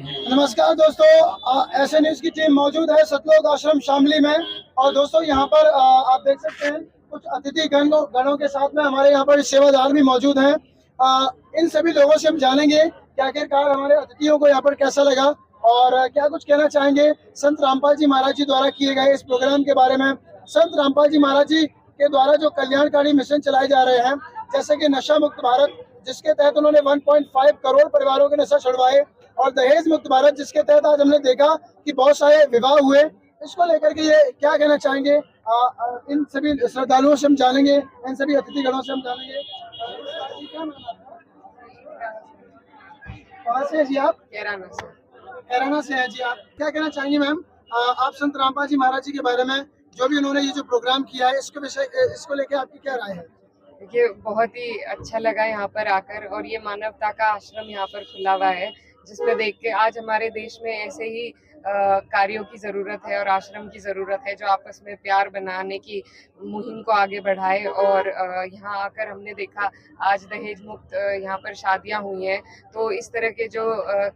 नमस्कार दोस्तों, ऐसे न्यूज की टीम मौजूद है सतलोक आश्रम शामली में। और दोस्तों यहाँ पर आप देख सकते हैं कुछ अतिथि गणों के साथ में हमारे यहाँ पर सेवादार भी मौजूद हैं। इन सभी लोगों से हम जानेंगे कि आखिरकार हमारे अतिथियों को यहाँ पर कैसा लगा और क्या कुछ कहना चाहेंगे संत रामपाल जी महाराज जी द्वारा किए गए इस प्रोग्राम के बारे में। संत रामपाल जी महाराज जी के द्वारा जो कल्याणकारी मिशन चलाए जा रहे हैं, जैसे कि नशा मुक्त भारत, जिसके तहत उन्होंने 1.5 करोड़ परिवारों के नशा छुड़वाए, और दहेज मुक्त भारत, जिसके तहत आज हमने देखा कि बहुत सारे विवाह हुए। इसको लेकर के ये क्या कहना चाहेंगे, इन सभी श्रद्धालुओं से हम जानेंगे, इन सभी अतिथिगणों से हम जानेंगे। कहाँ से है जी आप? कैराना से। कैराना से है जी आप। क्या कहना चाहेंगे मैम, आप संत रामपाल जी महाराज जी के बारे में, जो भी उन्होंने ये जो प्रोग्राम किया है, इसको लेकर आपकी क्या राय है? देखिए, बहुत ही अच्छा लगा यहाँ पर आकर, और ये मानवता का आश्रम यहाँ पर खुला हुआ है, जिसमें देख के आज हमारे देश में ऐसे ही कार्यों की जरूरत है और आश्रम की जरूरत है, जो आपस में प्यार बनाने की मुहिम को आगे बढ़ाए। और यहाँ आकर हमने देखा आज दहेज मुक्त यहाँ पर शादियाँ हुई हैं, तो इस तरह के जो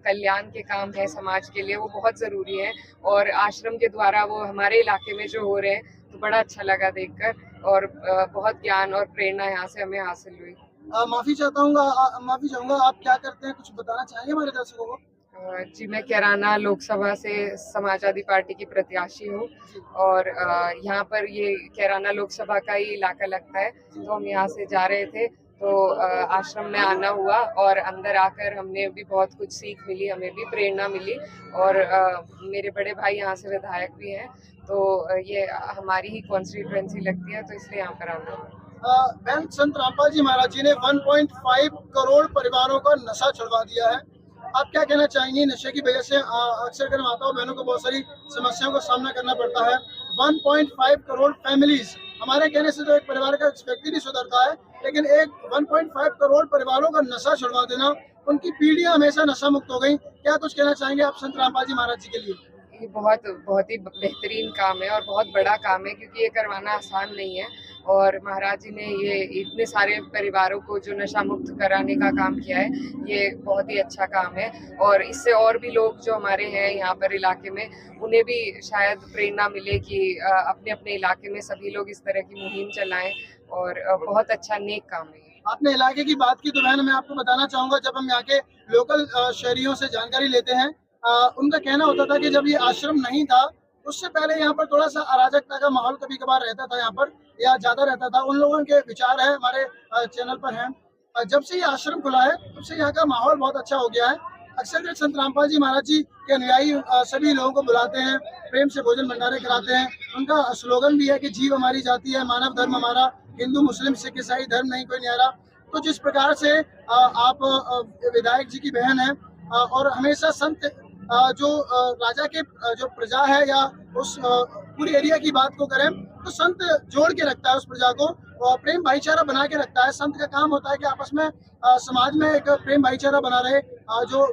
कल्याण के काम है समाज के लिए, वो बहुत जरूरी है। और आश्रम के द्वारा वो हमारे इलाके में जो हो रहे हैं, तो बड़ा अच्छा लगा देखकर, और बहुत ज्ञान और प्रेरणा यहाँ से हमें हासिल हुई। माफी चाहूंगा, आप क्या करते हैं, कुछ बताना चाहेंगे हमारे दर्शकों को? जी, मैं कैराना लोकसभा से समाजवादी पार्टी की प्रत्याशी हूँ, और यहाँ पर ये कैराना लोकसभा का ही इलाका लगता है, तो हम यहाँ से जा रहे थे, तो आश्रम में आना हुआ, और अंदर आकर हमने भी बहुत कुछ सीख मिली, हमें भी प्रेरणा मिली। और मेरे बड़े भाई यहाँ से विधायक भी हैं, तो ये हमारी ही कॉन्स्टिट्यूएंसी लगती है, तो इसलिए यहाँ पर आना हुआ। बहन, संत रामपाल जी महाराज जी ने 1.5 करोड़ परिवारों का नशा छुड़वा दिया है। आप क्या कहना चाहेंगे? नशे की वजह से अक्सर कर माताओं बहनों को बहुत सारी समस्याओं का सामना करना पड़ता है। 1.5 करोड़ फैमिलीज, हमारे कहने से तो एक परिवार का व्यक्ति नहीं सुधरता है, लेकिन एक 1.5 करोड़ परिवारों का नशा छुड़वा देना, उनकी पीढ़ियां हमेशा नशा मुक्त हो गई। क्या कुछ कहना चाहेंगे आप संत रामपाल जी महाराज जी के लिए? ये बहुत ही बेहतरीन काम है और बहुत बड़ा काम है, क्योंकि ये करवाना आसान नहीं है। और महाराज जी ने ये इतने सारे परिवारों को जो नशा मुक्त कराने का काम किया है, ये बहुत ही अच्छा काम है। और इससे और भी लोग जो हमारे हैं यहाँ पर इलाके में, उन्हें भी शायद प्रेरणा मिले कि अपने अपने इलाके में सभी लोग इस तरह की मुहिम चलाएं, और बहुत अच्छा नेक काम है। आपने इलाके की बात की, तो बहन मैं आपको बताना चाहूंगा, जब हम यहाँ के लोकल शहरियों से जानकारी लेते हैं, उनका कहना होता था कि जब ये आश्रम नहीं था, उससे पहले यहाँ पर थोड़ा सा अराजकता का माहौल कभी कभार रहता था यहाँ पर, या ज्यादा रहता था। उन लोगों के विचार है हमारे चैनल पर हैं। जब से ये आश्रम खुला है, तब से यहाँ का माहौल बहुत अच्छा हो गया है। अक्सर संत रामपाल जी महाराज जी के अनुयायी सभी लोगों को बुलाते हैं, प्रेम से भोजन भंडारे कराते हैं। उनका स्लोगन भी है कि जीव हमारी जाति है, मानव धर्म हमारा, हिंदू मुस्लिम सिख ईसाई धर्म नहीं कोई न्यारा। तो जिस प्रकार से आप विधायक जी की बहन है, और हमेशा संत जो राजा के जो प्रजा है, या उस पूरी एरिया की बात को करें, तो संत जोड़ के रखता है उस प्रजा को, और प्रेम भाईचारा बना के रखता है। संत का काम होता है कि आपस में समाज में एक प्रेम भाईचारा बना रहे, जो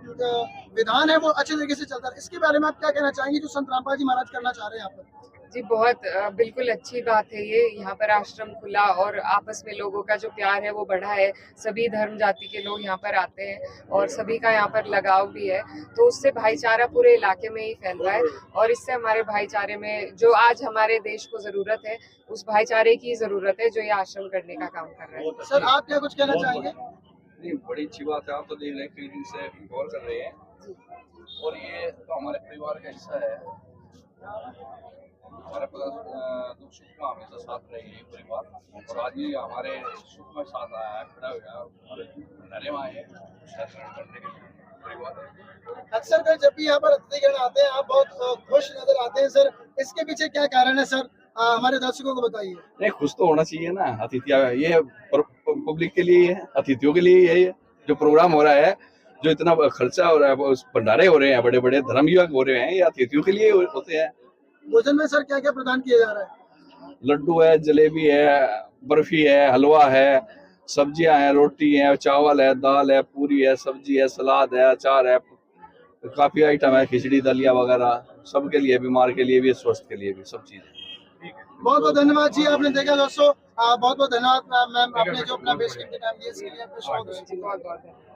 विधान है वो अच्छे तरीके से चलता है। इसके बारे में आप क्या कहना चाहेंगे, जो संत रामपाल जी महाराज करना चाह रहे हैं यहाँ पर? जी, बहुत बिल्कुल अच्छी बात है ये। यहाँ पर आश्रम खुला और आपस में लोगों का जो प्यार है वो बढ़ा है। सभी धर्म जाति के लोग यहाँ पर आते हैं, और सभी का यहाँ पर लगाव भी है, तो उससे भाईचारा पूरे इलाके में ही फैल रहा है। और इससे हमारे भाईचारे में जो आज हमारे देश को जरूरत है, उस भाईचारे की जरूरत है, जो ये आश्रम करने का काम कर रहा है। सर, आप क्या कुछ कहना चाहेंगे? नहीं, बड़ी अच्छी बात है। आप तो देख रहे हैं, फील्डिंग से कवर कर रहे हैं, और ये तो हमारे परिवार का हिस्सा है। हमारे दुख सुख में हमेशा साथ रहे हैं परिवार, और आज ये हमारे सुख में साथ आया है, खड़ा हुआ भंडारे में आए हैं करने के लिए परिवार। अक्सर कर जब भी यहाँ पर अतिथिगण आते हैं, आप बहुत खुश नजर आते हैं सर। इसके पीछे क्या कारण है सर, हमारे दर्शकों को बताइए। नहीं, खुश तो होना चाहिए ना। अतिथियां ये पब्लिक के लिए है, अतिथियों के लिए यही जो प्रोग्राम हो रहा है, जो इतना खर्चा हो रहा है, भंडारे हो रहे हैं, बड़े बड़े धर्म युवक हो रहे हैं, ये अतिथियों के लिए होते हैं। भोजन में सर क्या क्या प्रदान किया जा रहा है? लड्डू है, जलेबी है, बर्फी है, हलवा है, सब्जियां हैं, रोटी है, चावल है, दाल है, पूरी है, सब्जी है, सलाद है, अचार है, काफी आइटम है, खिचड़ी दलिया वगैरह, सबके लिए, बीमार के लिए भी, स्वस्थ के लिए भी, सब चीजें। बहुत बहुत धन्यवाद जी। आपने देखा दोस्तों, बहुत बहुत धन्यवाद मैम, आपने जो अपना बेसिक टाइम दिया इसके लिए आपका बहुत बहुत